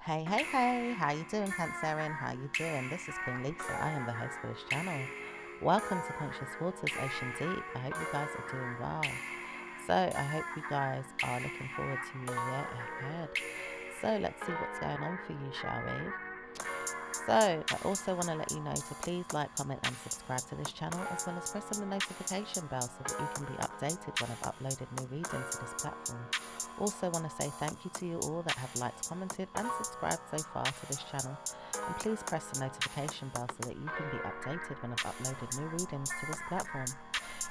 Hey, hey, hey, how you doing, Cancerian? How you doing? This is Queen Lisa. I am the host for this channel. Welcome to Conscious Waters Ocean Deep. I hope you guys are doing well. So, I hope you guys are looking forward to your year ahead. So, let's see what's going on for you, shall we? So, I also want to let you know to please like, comment, and subscribe to this channel, as well as press on the notification bell so that you can be updated when I've uploaded new readings to this platform. Also want to say thank you to you all that have liked, commented, and subscribed so far to this channel. And please press the notification bell so that you can be updated when I've uploaded new readings to this platform.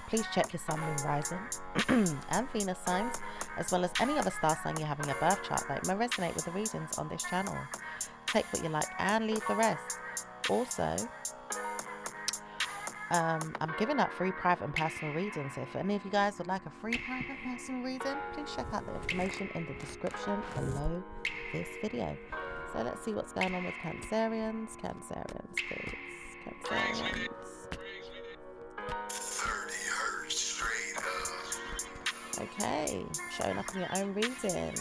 Please check your sun, moon, rising, and Venus signs, as well as any other star sign you have in your birth chart that may resonate with the readings on this channel. Take what you like and leave the rest. Also, I'm giving out free private and personal readings. So if any of you guys would like a free private personal reading, please check out the information in the description below this video. So let's see what's going on with Cancerians, please. Cancerians. 30 hertz straight up. Okay, showing up in your own reading.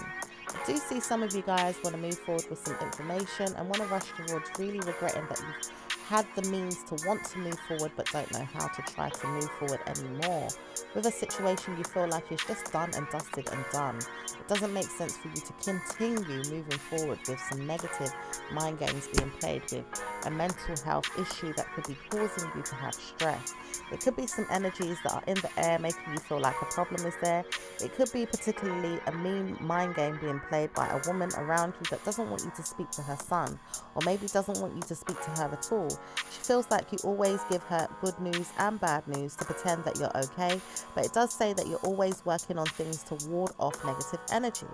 I do see some of you guys want to move forward with some information and want to rush towards really regretting that you've had the means to want to move forward but don't know how to try to move forward anymore. With a situation you feel like it's just done and dusted and done. It doesn't make sense for you to continue moving forward with some negative mind games being played with a mental health issue that could be causing you to have stress. It could be some energies that are in the air making you feel like a problem is there. It could be particularly a mean mind game being played by a woman around you that doesn't want you to speak to her son, or maybe doesn't want you to speak to her at all. She feels like you always give her good news and bad news to pretend that you're okay, but it does say that you're always working on things to ward off negative energy.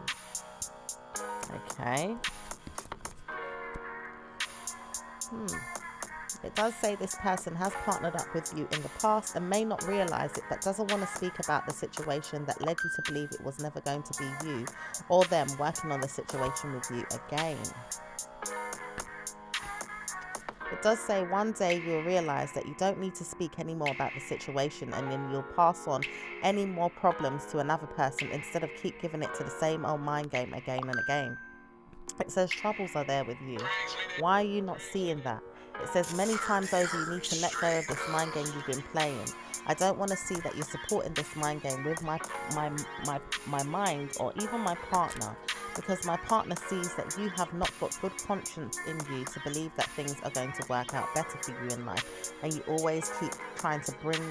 Okay. It does say this person has partnered up with you in the past and may not realize it, but doesn't want to speak about the situation that led you to believe it was never going to be you or them working on the situation with you again. It does say one day you'll realize that you don't need to speak anymore about the situation, and then you'll pass on any more problems to another person instead of keep giving it to the same old mind game again and again. It says troubles are there with you. Why are you not seeing that? It says many times over you need to let go of this mind game you've been playing. I don't want to see that you're supporting this mind game with my mind or even my partner, because my partner sees that you have not got good conscience in you to believe that things are going to work out better for you in life, and you always keep trying to bring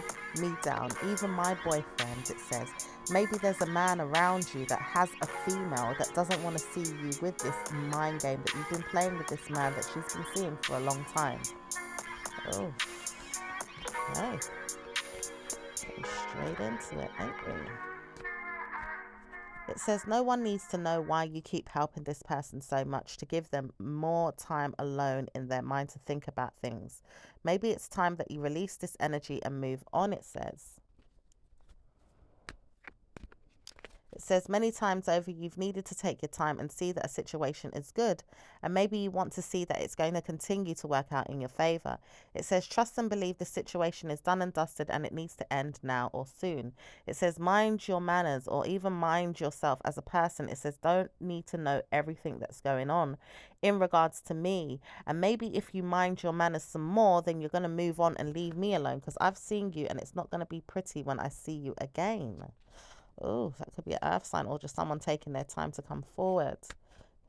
me down. Even my boyfriend, it says, maybe there's a man around you that has a female that doesn't want to see you with this mind game that you've been playing with this man that she's been seeing for a long time. Oh, okay. Getting straight into it, ain't we? It says no one needs to know why you keep helping this person so much, to give them more time alone in their mind to think about things. Maybe it's time that you release this energy and move on, it says. It says many times over you've needed to take your time and see that a situation is good, and maybe you want to see that it's going to continue to work out in your favor. It says trust and believe the situation is done and dusted and it needs to end now or soon. It says mind your manners, or even mind yourself as a person. It says don't need to know everything that's going on in regards to me, and maybe if you mind your manners some more, then you're going to move on and leave me alone, because I've seen you and it's not going to be pretty when I see you again. Oh, that could be an earth sign or just someone taking their time to come forward.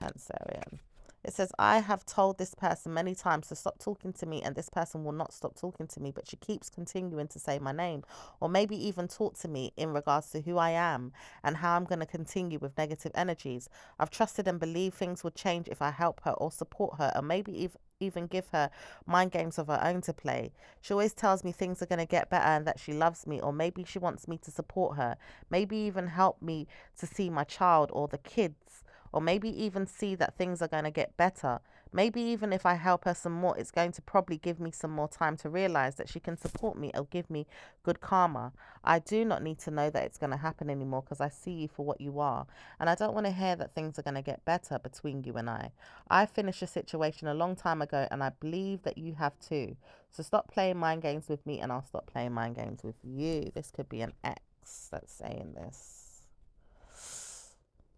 Cancerian. It says, I have told this person many times to stop talking to me, and this person will not stop talking to me, but she keeps continuing to say my name, or maybe even talk to me in regards to who I am and how I'm going to continue with negative energies. I've trusted and believed things would change if I help her or support her, or maybe even give her mind games of her own to play. She always tells me things are going to get better and that she loves me, or maybe she wants me to support her, maybe even help me to see my child or the kids, or maybe even see that things are going to get better. Maybe even if I help her some more, it's going to probably give me some more time to realize that she can support me or give me good karma. I do not need to know that it's going to happen anymore, because I see you for what you are, and I don't want to hear that things are going to get better between you and I. I finished a situation a long time ago, and I believe that you have too. So stop playing mind games with me and I'll stop playing mind games with you. This could be an ex that's saying this.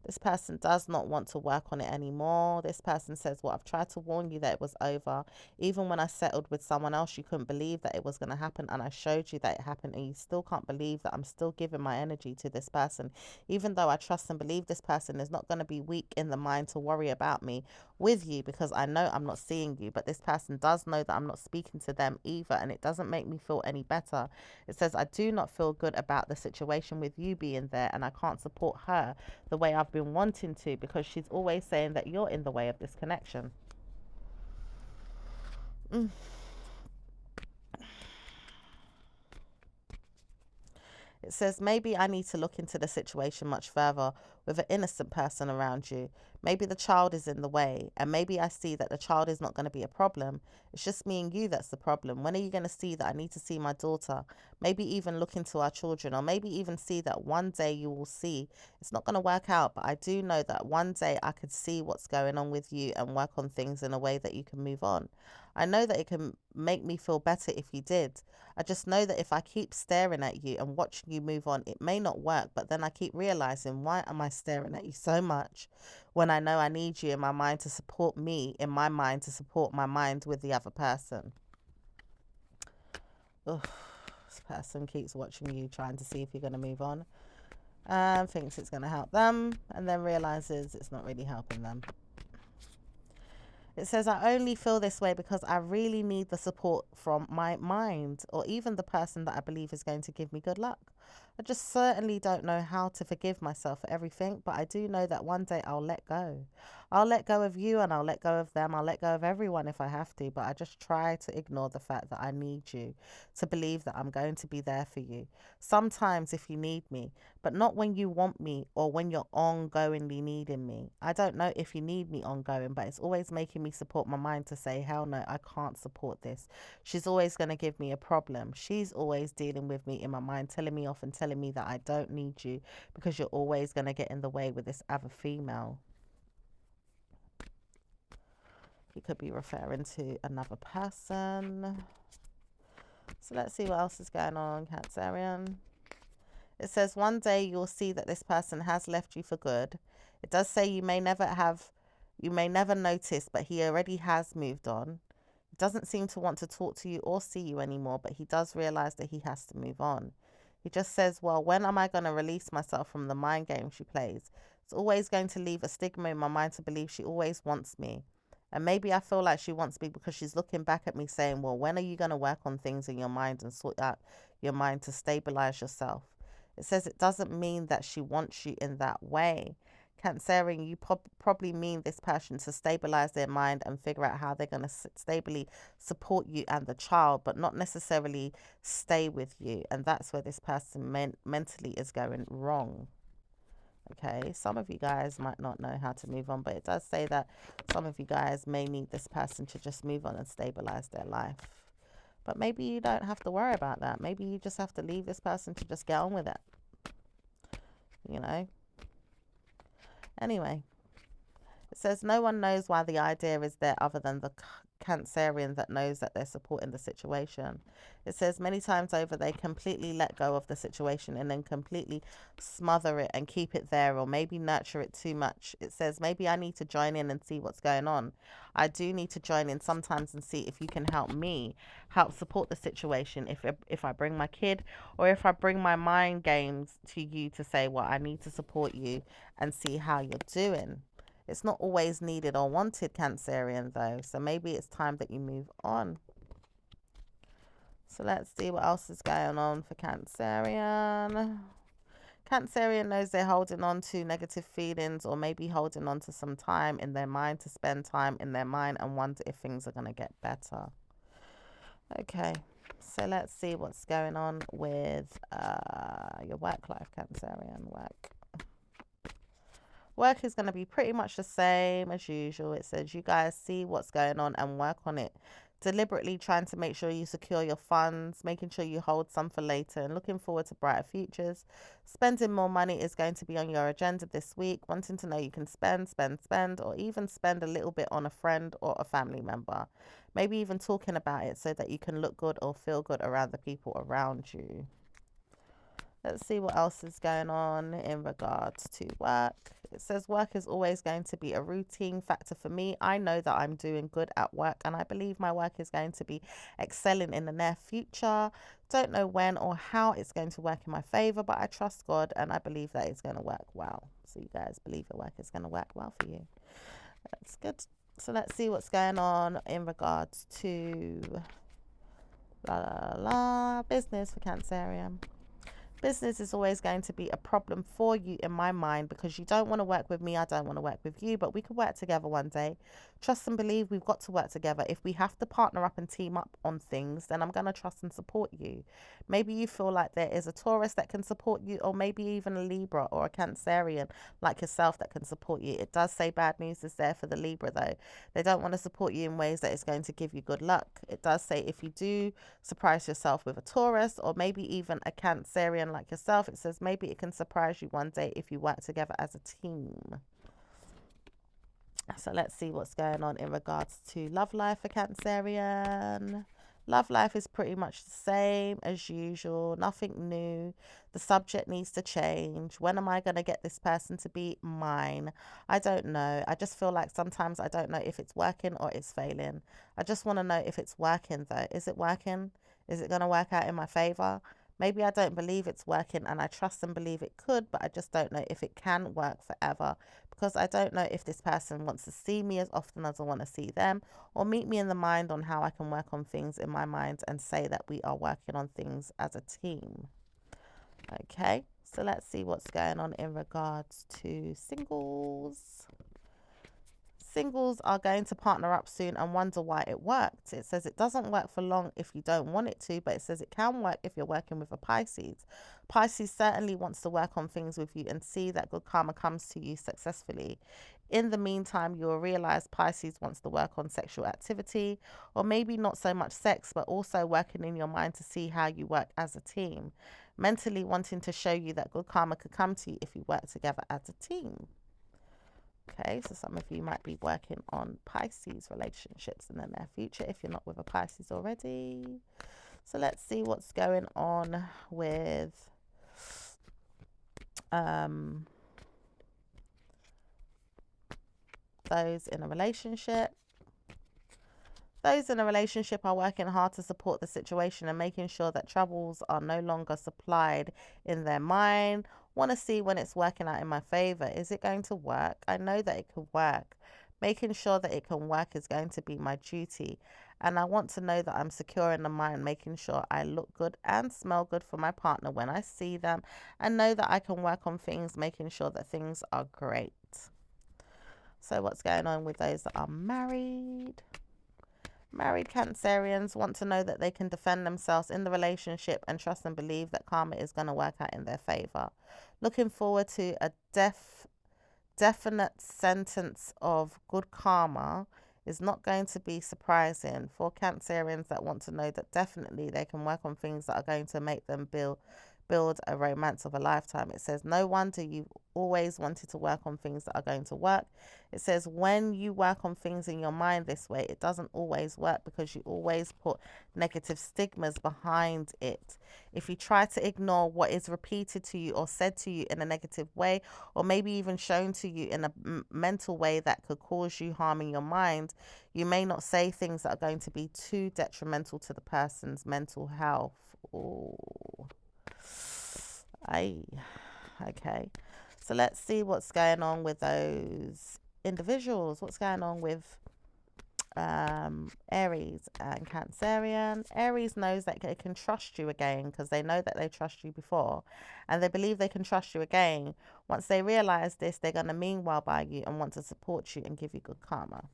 This person does not want to work on it anymore. This person says, well, I've tried to warn you that it was over. Even when I settled with someone else, you couldn't believe that it was going to happen. And I showed you that it happened. And you still can't believe that I'm still giving my energy to this person. Even though I trust and believe this person is not going to be weak in the mind to worry about me with you, because I know I'm not seeing you. But this person does know that I'm not speaking to them either. And it doesn't make me feel any better. It says, I do not feel good about the situation with you being there. And I can't support her the way I've been wanting to, because she's always saying that you're in the way of this connection. It says, maybe I need to look into the situation much further with an innocent person around you. Maybe the child is in the way, and maybe I see that the child is not going to be a problem. It's just me and you that's the problem. When are you going to see that I need to see my daughter? Maybe even look into our children, or maybe even see that one day you will see it's not going to work out, but I do know that one day I could see what's going on with you and work on things in a way that you can move on. I know that it can make me feel better if you did. I just know that if I keep staring at you and watching you move on, it may not work. But then I keep realizing, why am I staring at you so much when I know I need you in my mind to support me, in my mind to support my mind with the other person? Ugh, this person keeps watching you, trying to see if you're going to move on, and thinks it's going to help them, and then realizes it's not really helping them. It says, I only feel this way because I really need the support from my mind, or even the person that I believe is going to give me good luck. I just certainly don't know how to forgive myself for everything, but I do know that one day I'll let go. I'll let go of you, and I'll let go of them. I'll let go of everyone if I have to, but I just try to ignore the fact that I need you, to believe that I'm going to be there for you. Sometimes if you need me, but not when you want me or when you're ongoingly needing me. I don't know if you need me ongoing, but it's always making me support my mind to say, hell no, I can't support this. She's always going to give me a problem. She's always dealing with me in my mind, telling me off and telling me that I don't need you because you're always going to get in the way with this other female. You could be referring to another person. So let's see what else is going on, Cancerian. It says, one day you'll see that this person has left you for good. It does say you may never notice, but he already has moved on. He doesn't seem to want to talk to you or see you anymore, but he does realize that he has to move on. He just says, well, when am I going to release myself from the mind game she plays? It's always going to leave a stigma in my mind to believe she always wants me. And maybe I feel like she wants me because she's looking back at me saying, well, when are you going to work on things in your mind and sort out your mind to stabilize yourself? It says it doesn't mean that she wants you in that way. Cancerian, you probably mean this person to stabilize their mind and figure out how they're going to stably support you and the child, but not necessarily stay with you. And that's where this person mentally is going wrong. Okay, some of you guys might not know how to move on, but it does say that some of you guys may need this person to just move on and stabilize their life. But maybe you don't have to worry about that. Maybe you just have to leave this person to just get on with it. You know? Anyway, it says no one knows why the idea is there other than the Cancerian that knows that they're supporting the situation. It says many times over they completely let go of the situation and then completely smother it and keep it there, or maybe nurture it too much. It says maybe I need to join in and see what's going on. I do need to join in sometimes and see if you can help me help support the situation, if I bring my kid or if I bring my mind games to you to say, well, I need to support you and see how you're doing. It's not always needed or wanted, Cancerian, though. So maybe it's time that you move on. So let's see what else is going on for Cancerian. Cancerian knows they're holding on to negative feelings, or maybe holding on to some time in their mind, to spend time in their mind and wonder if things are going to get better. Okay, so let's see what's going on with your work life, Cancerian. Work is going to be pretty much the same as usual. It says you guys see what's going on and work on it. Deliberately trying to make sure you secure your funds, making sure you hold some for later, and looking forward to brighter futures. Spending more money is going to be on your agenda this week. Wanting to know you can spend, or even spend a little bit on a friend or a family member. Maybe even talking about it so that you can look good or feel good around the people around you. Let's see what else is going on in regards to work. It says work is always going to be a routine factor for me. I know that I'm doing good at work and I believe my work is going to be excelling in the near future. Don't know when or how it's going to work in my favor, but I trust God and I believe that it's going to work well. So you guys believe your work is going to work well for you. That's good. So let's see what's going on in regards to business for Cancerian. Business is always going to be a problem for you in my mind because you don't want to work with me, I don't want to work with you, but we could work together one day. Trust and believe we've got to work together. If we have to partner up and team up on things, then I'm going to trust and support you. Maybe you feel like there is a Taurus that can support you, or maybe even a Libra or a Cancerian like yourself that can support you. It does say bad news is there for the Libra though. They don't want to support you in ways that is going to give you good luck. It does say if you do surprise yourself with a Taurus or maybe even a Cancerian like yourself, it says maybe it can surprise you one day if you work together as a team. So let's see what's going on in regards to love life for Cancerian. Love life is pretty much the same as usual, nothing new. The subject needs to change. When am I going to get this person to be mine? I don't know. I just feel like sometimes I don't know if it's working or it's failing. I just want to know if it's working though. Is it working? Is it going to work out in my favor? Maybe I don't believe it's working and I trust and believe it could, but I just don't know if it can work forever because I don't know if this person wants to see me as often as I want to see them or meet me in the mind on how I can work on things in my mind and say that we are working on things as a team. Okay, so let's see what's going on in regards to singles. Singles are going to partner up soon and wonder why it worked. It says it doesn't work for long if you don't want it to, but it says it can work if you're working with a Pisces. Pisces certainly wants to work on things with you and see that good karma comes to you successfully. In the meantime, you will realize Pisces wants to work on sexual activity, or maybe not so much sex, but also working in your mind to see how you work as a team. Mentally wanting to show you that good karma could come to you if you work together as a team. Okay, so some of you might be working on Pisces relationships in the near future if you're not with a Pisces already. So let's see what's going on with those in a relationship. Those in a relationship are working hard to support the situation and making sure that troubles are no longer supplied in their mind. Want to see when it's working out in my favor. Is it going to work? I know that it could work. Making sure that it can work is going to be my duty. And I want to know that I'm secure in the mind, making sure I look good and smell good for my partner when I see them, and know that I can work on things, making sure that things are great. So what's going on with those that are married? Married Cancerians want to know that they can defend themselves in the relationship and trust and believe that karma is going to work out in their favor. Looking forward to a definite sentence of good karma is not going to be surprising for Cancerians that want to know that definitely they can work on things that are going to make them build a romance of a lifetime. It says no wonder you've always wanted to work on things that are going to work. It says when you work on things in your mind this way, it doesn't always work because you always put negative stigmas behind it. If you try to ignore what is repeated to you or said to you in a negative way, or maybe even shown to you in a mental way that could cause you harm in your mind, you may not say things that are going to be too detrimental to the person's mental health. Ooh. Okay, so let's see what's going on with those individuals. What's going on with Aries and Cancerian? Aries knows that they can trust you again because they know that they trust you before, and they believe they can trust you again. Once they realize this, they're going to mean well by you and want to support you and give you good karma.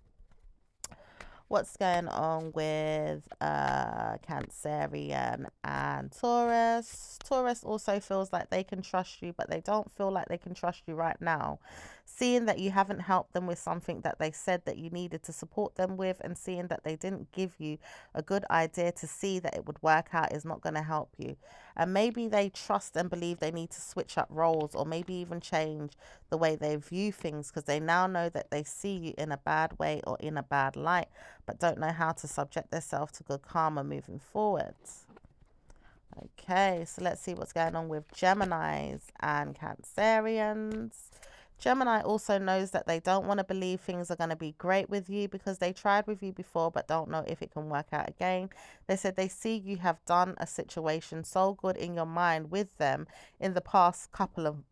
What's going on with Cancerian and Taurus? Taurus also feels like they can trust you, but they don't feel like they can trust you right now. Seeing that you haven't helped them with something that they said that you needed to support them with, and seeing that they didn't give you a good idea to see that it would work out is not going to help you. And maybe they trust and believe they need to switch up roles, or maybe even change the way they view things because they now know that they see you in a bad way or in a bad light, but don't know how to subject themselves to good karma moving forward. Okay, so let's see what's going on with Geminis and Cancerians. Gemini also knows that they don't want to believe things are going to be great with you because they tried with you before but don't know if it can work out again. They said they see you have done a situation so good in your mind with them in the past couple of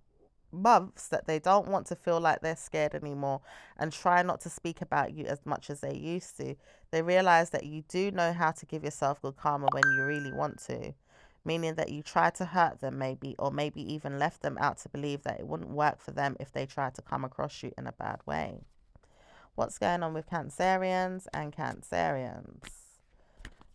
months that they don't want to feel like they're scared anymore and try not to speak about you as much as they used to. They realize that you do know how to give yourself good karma when you really want to, meaning that you tried to hurt them maybe, or maybe even left them out to believe that it wouldn't work for them if they tried to come across you in a bad way. What's going on with Cancerians and Cancerians?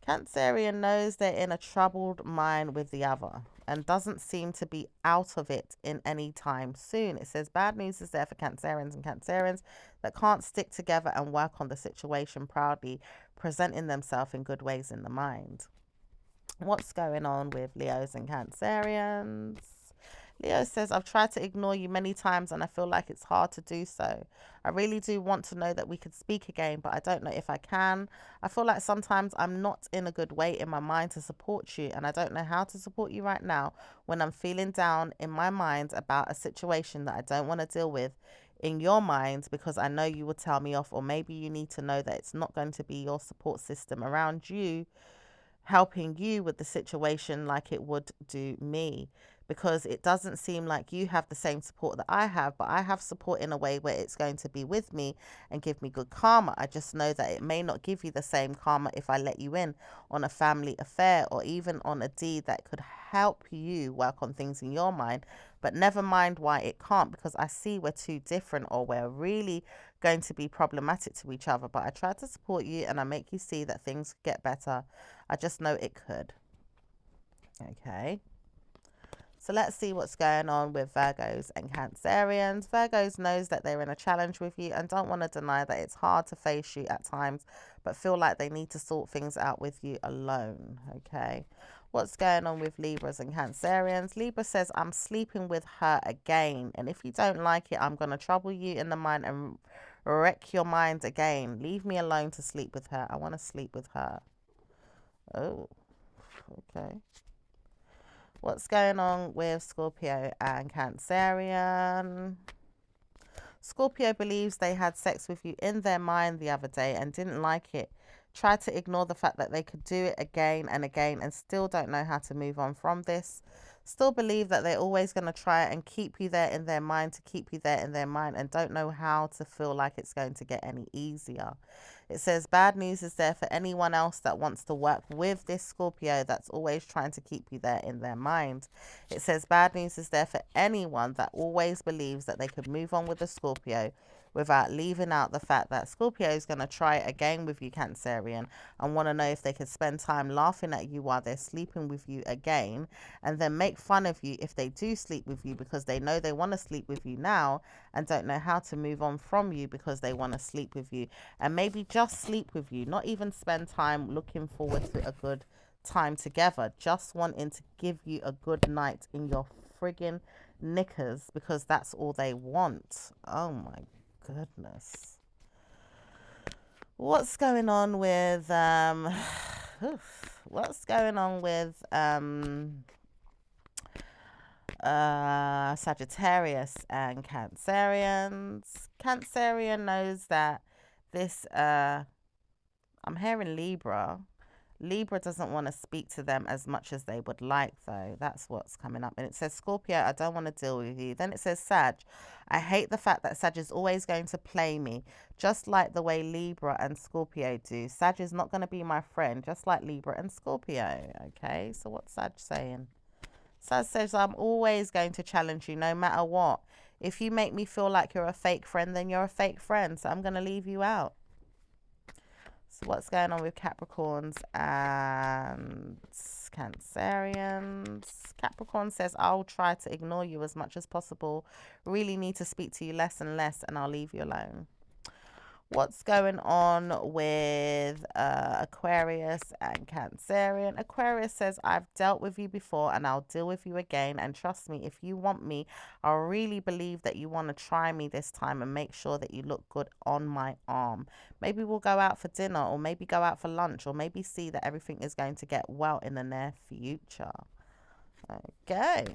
Cancerian knows they're in a troubled mind with the other and doesn't seem to be out of it in any time soon. It says bad news is there for Cancerians and Cancerians that can't stick together and work on the situation proudly, presenting themselves in good ways in the mind. What's going on with Leos and Cancerians? Leo says, I've tried to ignore you many times and I feel like it's hard to do so. I really do want to know that we could speak again, but I don't know if I can. I feel like sometimes I'm not in a good way in my mind to support you, and I don't know how to support you right now when I'm feeling down in my mind about a situation that I don't want to deal with in your mind, because I know you would tell me off, or maybe you need to know that it's not going to be your support system around you helping you with the situation like it would do me, because it doesn't seem like you have the same support that I have, but I have support in a way where it's going to be with me and give me good karma. I just know that it may not give you the same karma if I let you in on a family affair or even on a deed that could help you work on things in your mind. But never mind why it can't, because I see we're too different, or we're really going to be problematic to each other. But I try to support you and I make you see that things get better. I just know it could. Okay. So let's see what's going on with Virgos and Cancerians. Virgos knows that they're in a challenge with you and don't want to deny that it's hard to face you at times, but feel like they need to sort things out with you alone. Okay. What's going on with Libras and Cancerians? Libra says, I'm sleeping with her again. And if you don't like it, I'm going to trouble you in the mind and wreck your mind again. Leave me alone to sleep with her. I want to sleep with her. Oh, okay. What's going on with Scorpio and Cancerian? Scorpio believes they had sex with you in their mind the other day and didn't like it. Tried to ignore the fact that they could do it again and again and still don't know how to move on from this. Still believe that they're always going to try and keep you there in their mind, to keep you there in their mind, and don't know how to feel like it's going to get any easier. It says bad news is there for anyone else that wants to work with this Scorpio that's always trying to keep you there in their mind. It says bad news is there for anyone that always believes that they could move on with a Scorpio without leaving out the fact that Scorpio is going to try it again with you, Cancerian, and want to know if they could spend time laughing at you while they're sleeping with you again, and then make fun of you if they do sleep with you, because they know they want to sleep with you now and don't know how to move on from you because they want to sleep with you, and maybe just sleep with you, not even spend time looking forward to a good time together, just wanting to give you a good night in your friggin' knickers, because that's all they want. Oh my goodness. What's going on with what's going on with Sagittarius and Cancerians? Cancerian knows that this I'm hearing Libra. Libra doesn't want to speak to them as much as they would like, though. That's what's coming up. And it says, Scorpio, I don't want to deal with you. Then it says, Sag, I hate the fact that Sag is always going to play me, just like the way Libra and Scorpio do. Sag is not going to be my friend, just like Libra and Scorpio. Okay, so what's Sag saying? Sag says, I'm always going to challenge you no matter what. If you make me feel like you're a fake friend, then you're a fake friend. So I'm going to leave you out. So what's going on with Capricorns and Cancerians? Capricorn says, I'll try to ignore you as much as possible. Really need to speak to you less and less, and I'll leave you alone. What's going on with Aquarius and Cancerian? Aquarius says, I've dealt with you before and I'll deal with you again. And trust me, if you want me, I really believe that you want to try me this time and make sure that you look good on my arm. Maybe we'll go out for dinner, or maybe go out for lunch, or maybe see that everything is going to get well in the near future. Okay.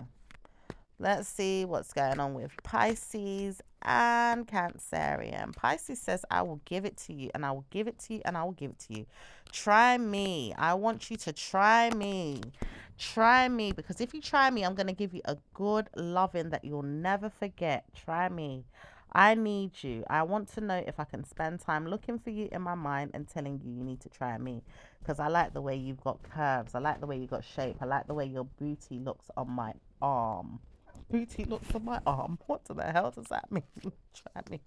Let's see what's going on with Pisces and Cancerian. Pisces says, I will give it to you, and I will give it to you, and I will give it to you. Try me. I want you to try me. Try me, because if you try me, I'm going to give you a good loving that you'll never forget. Try me. I need you. I want to know if I can spend time looking for you in my mind and telling you need to try me, because I like the way you've got curves. I like the way you've got shape. I like the way your booty looks on my arm. Booty looks on my arm. What the hell does that mean? Try me.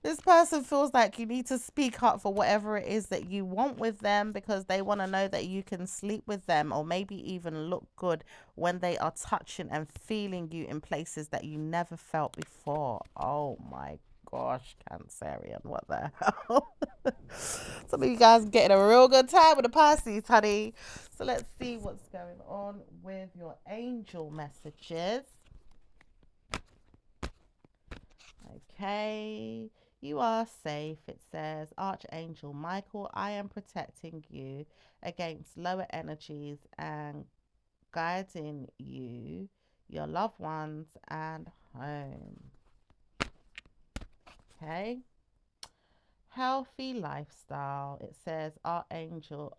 This person feels like you need to speak up for whatever it is that you want with them, because they want to know that you can sleep with them, or maybe even look good when they are touching and feeling you in places that you never felt before. Oh my gosh, Cancerian, what the hell? Some of you guys getting a real good time with the Pisces, honey. So let's see what's going on with your angel messages. Okay, you are safe. It says, Archangel Michael, I am protecting you against lower energies and guiding you, your loved ones, and home. Okay. Healthy lifestyle. It says, Archangel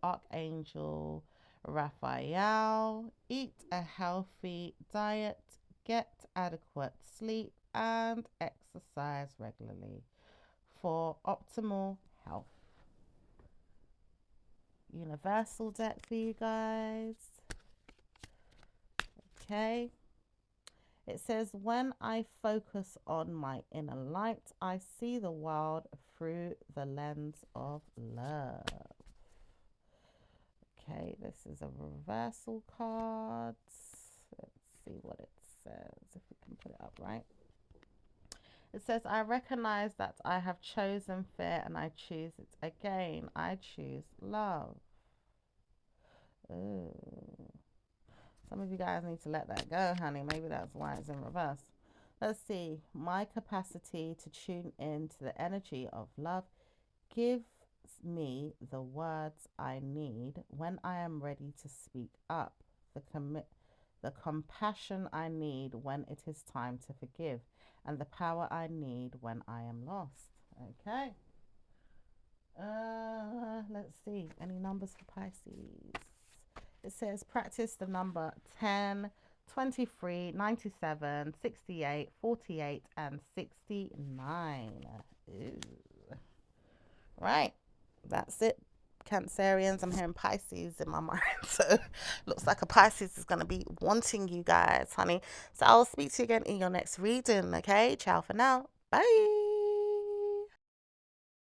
Raphael, eat a healthy diet, get adequate sleep, and exercise regularly for optimal health. Universal deck for you guys. Okay. It says, when I focus on my inner light, I see the world through the lens of love. Okay, this is a reversal card. Let's see what it says, if we can put it up right. It says, I recognize that I have chosen fear and I choose it again. I choose love. Ooh. Some of you guys need to let that go, honey. Maybe that's why it's in reverse. Let's see. My capacity to tune into the energy of love gives me the words I need when I am ready to speak up. The compassion I need when it is time to forgive, and the power I need when I am lost. Okay. Let's see. Any numbers for Pisces? It says practice the number 10, 23, 97, 68, 48, and 69. Ew. Right. That's it. Cancerians, I'm hearing Pisces in my mind. So looks like a Pisces is going to be wanting you guys, honey. So I'll speak to you again in your next reading. Okay. Ciao for now. Bye.